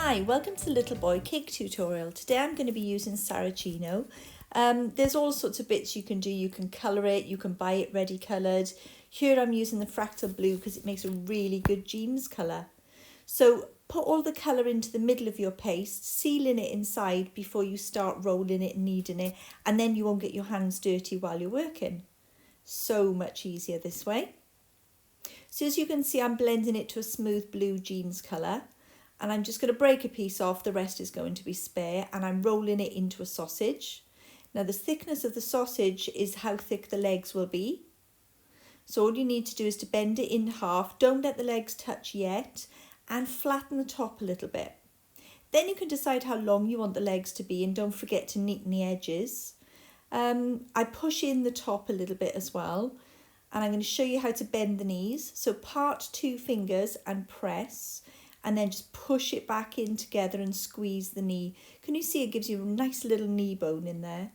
Hi, welcome to the Little Boy Cake tutorial. Today I'm going to be using Saracino. There's all sorts of bits you can do. You can colour it, you can buy it ready coloured. Here I'm using the Fractal blue because it makes a really good jeans colour. So put all the colour into the middle of your paste, sealing it inside before you start rolling it and kneading it, and then you won't get your hands dirty while you're working. So much easier this way. So as you can see, I'm blending it to a smooth blue jeans colour. And I'm just going to break a piece off, the rest is going to be spare, and I'm rolling it into a sausage. Now the thickness of the sausage is how thick the legs will be. So all you need to do is to bend it in half, don't let the legs touch yet, and flatten the top a little bit. Then you can decide how long you want the legs to be, and don't forget to neaten the edges. I push in the top a little bit as well, and I'm going to show you how to bend the knees. So part 2 fingers and press, and then just push it back in together and squeeze the knee. Can you see it gives you a nice little knee bone in there?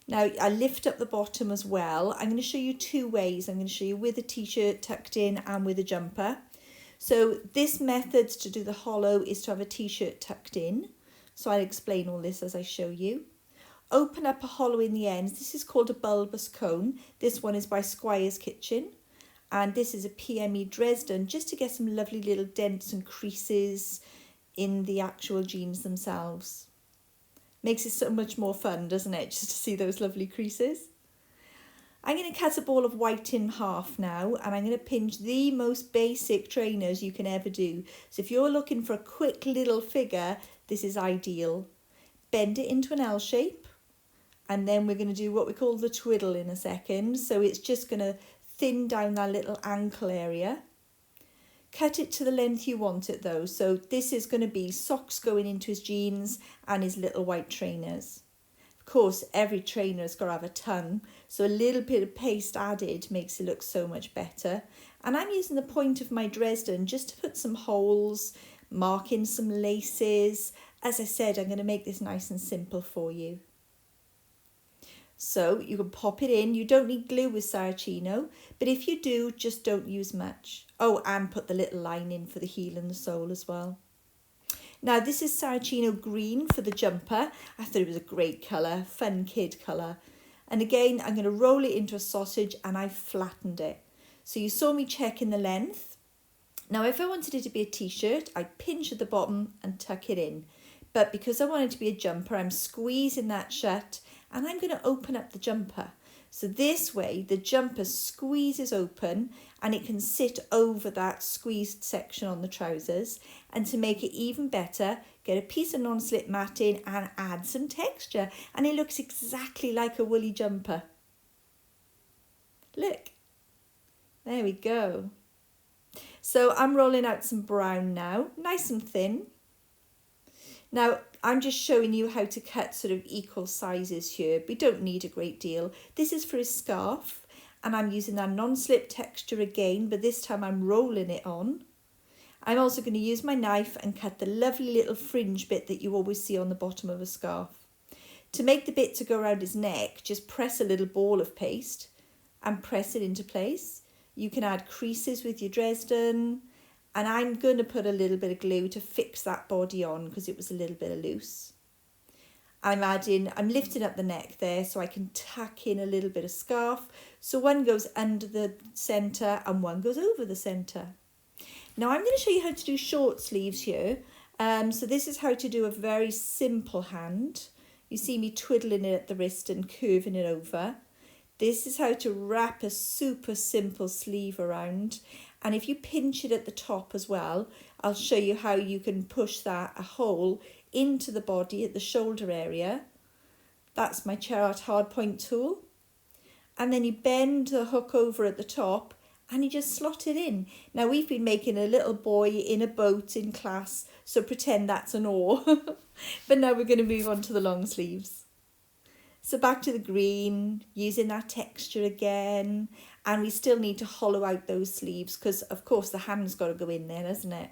Now I lift up the bottom as well. I'm going to show you 2 ways. I'm going to show you with a t-shirt tucked in and with a jumper. So this method to do the hollow is to have a t-shirt tucked in. So I'll explain all this as I show you. Open up a hollow in the ends. This is called a bulbous cone. This one is by Squires Kitchen. And this is a PME Dresden, just to get some lovely little dents and creases in the actual jeans themselves. Makes it so much more fun, doesn't it, just to see those lovely creases. I'm going to cut a ball of white in half now, and I'm going to pinch the most basic trainers you can ever do. So if you're looking for a quick little figure, this is ideal. Bend it into an L shape, and then we're going to do what we call the twiddle in a second. So it's just going to thin down that little ankle area. Cut it to the length you want it though. So this is going to be socks going into his jeans and his little white trainers. Of course, every trainer's got to have a tongue, so a little bit of paste added makes it look so much better. And I'm using the point of my Dresden just to put some holes, mark in some laces. As I said, I'm going to make this nice and simple for you. So you can pop it in. You don't need glue with Saracino, but if you do, just don't use much. Oh, and put the little line in for the heel and the sole as well. Now this is Saracino green for the jumper. I thought it was a great colour, fun kid colour. And again, I'm going to roll it into a sausage, and I flattened it. So you saw me checking the length. Now if I wanted it to be a t-shirt, I'd pinch at the bottom and tuck it in. But because I want it to be a jumper, I'm squeezing that shut, and I'm going to open up the jumper. So this way the jumper squeezes open and it can sit over that squeezed section on the trousers. And to make it even better, get a piece of non-slip matting and add some texture, and it looks exactly like a woolly jumper. Look, there we go. So I'm rolling out some brown now, nice and thin. Now, I'm just showing you how to cut sort of equal sizes here. We don't need a great deal. This is for his scarf, and I'm using that non-slip texture again, but this time I'm rolling it on. I'm also going to use my knife and cut the lovely little fringe bit that you always see on the bottom of a scarf. To make the bit to go around his neck, just press a little ball of paste and press it into place. You can add creases with your Dresden. And I'm going to put a little bit of glue to fix that body on because it was a little bit loose. I'm lifting up the neck there so I can tuck in a little bit of scarf. So one goes under the centre and one goes over the centre. Now I'm going to show you how to do short sleeves here. So this is how to do a very simple hand. You see me twiddling it at the wrist and curving it over. This is how to wrap a super simple sleeve around. And if you pinch it at the top as well, I'll show you how you can push a hole into the body at the shoulder area. That's my chart hard point tool. And then you bend the hook over at the top and you just slot it in. Now we've been making a little boy in a boat in class, so pretend that's an oar. But now we're going to move on to the long sleeves. So back to the green, using that texture again. And we still need to hollow out those sleeves because, of course, the hand's got to go in there, doesn't it?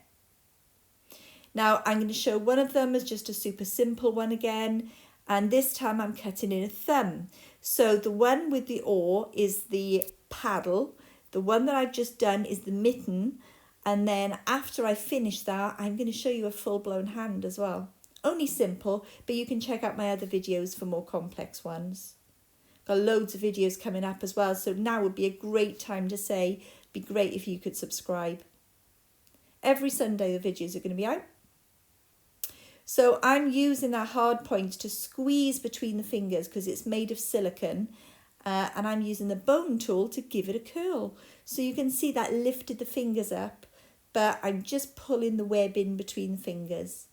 Now, I'm going to show one of them as just a super simple one again. And this time I'm cutting in a thumb. So the one with the oar is the paddle. The one that I've just done is the mitten. And then after I finish that, I'm going to show you a full-blown hand as well. Only simple, but you can check out my other videos for more complex ones. Got loads of videos coming up as well, so now would be a great time to say, be great if you could subscribe. Every Sunday the videos are going to be out. So I'm using that hard point to squeeze between the fingers because it's made of silicone, and I'm using the bone tool to give it a curl. So you can see that lifted the fingers up, but I'm just pulling the web in between the fingers.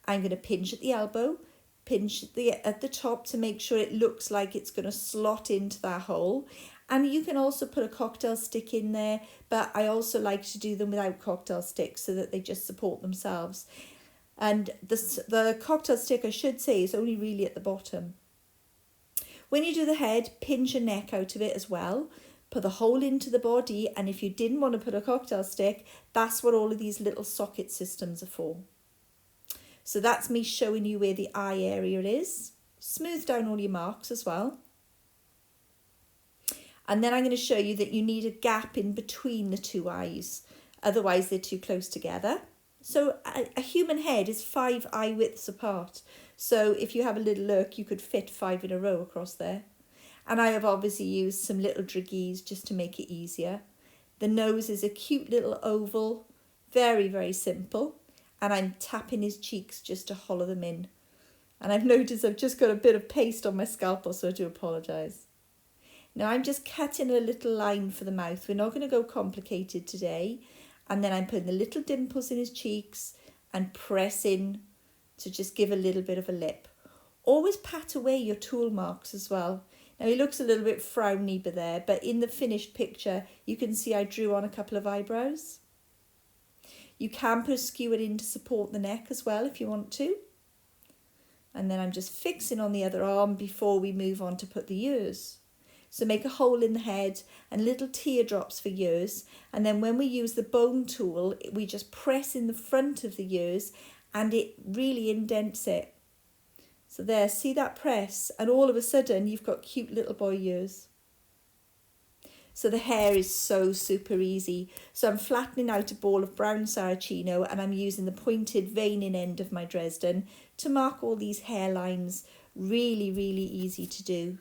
I'm going to pinch at the elbow, pinch at the top to make sure it looks like it's going to slot into that hole. And you can also put a cocktail stick in there, but I also like to do them without cocktail sticks so that they just support themselves. And the cocktail stick, I should say, is only really at the bottom. When you do the head, pinch your neck out of it as well. Put the hole into the body, and if you didn't want to put a cocktail stick, that's what all of these little socket systems are for. So that's me showing you where the eye area is. Smooth down all your marks as well. And then I'm going to show you that you need a gap in between the two eyes. Otherwise, they're too close together. So a human head is 5 eye widths apart. So if you have a little look, you could fit 5 in a row across there. And I have obviously used some little driggies just to make it easier. The nose is a cute little oval. Very, very simple. And I'm tapping his cheeks just to hollow them in. And I've noticed I've just got a bit of paste on my scalpel, so I do apologise. Now I'm just cutting a little line for the mouth. We're not going to go complicated today. And then I'm putting the little dimples in his cheeks and press in to just give a little bit of a lip. Always pat away your tool marks as well. Now he looks a little bit frowny there, but in the finished picture you can see I drew on a couple of eyebrows. You can put a skewer in to support the neck as well if you want to. And then I'm just fixing on the other arm before we move on to put the ears. So make a hole in the head and little teardrops for ears. And then when we use the bone tool, we just press in the front of the ears and it really indents it. So there, see that press? And all of a sudden you've got cute little boy ears. So the hair is so super easy. So I'm flattening out a ball of brown Saracino and I'm using the pointed veining end of my Dresden to mark all these hairlines. Really, really easy to do.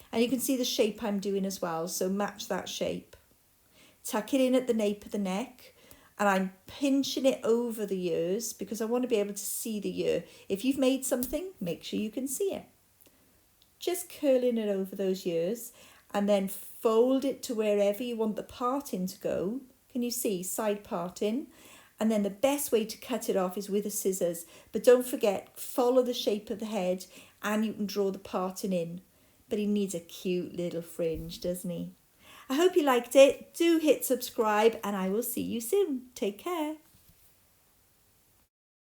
And you can see the shape I'm doing as well, so match that shape. Tuck it in at the nape of the neck, and I'm pinching it over the ears because I want to be able to see the ear. If you've made something, make sure you can see it. Just curling it over those ears, and then fold it to wherever you want the parting to go. Can you see? Side parting. And then the best way to cut it off is with a scissors. But don't forget, follow the shape of the head, and you can draw the parting in. But he needs a cute little fringe, doesn't he? I hope you liked it. Do hit subscribe and I will see you soon. Take care.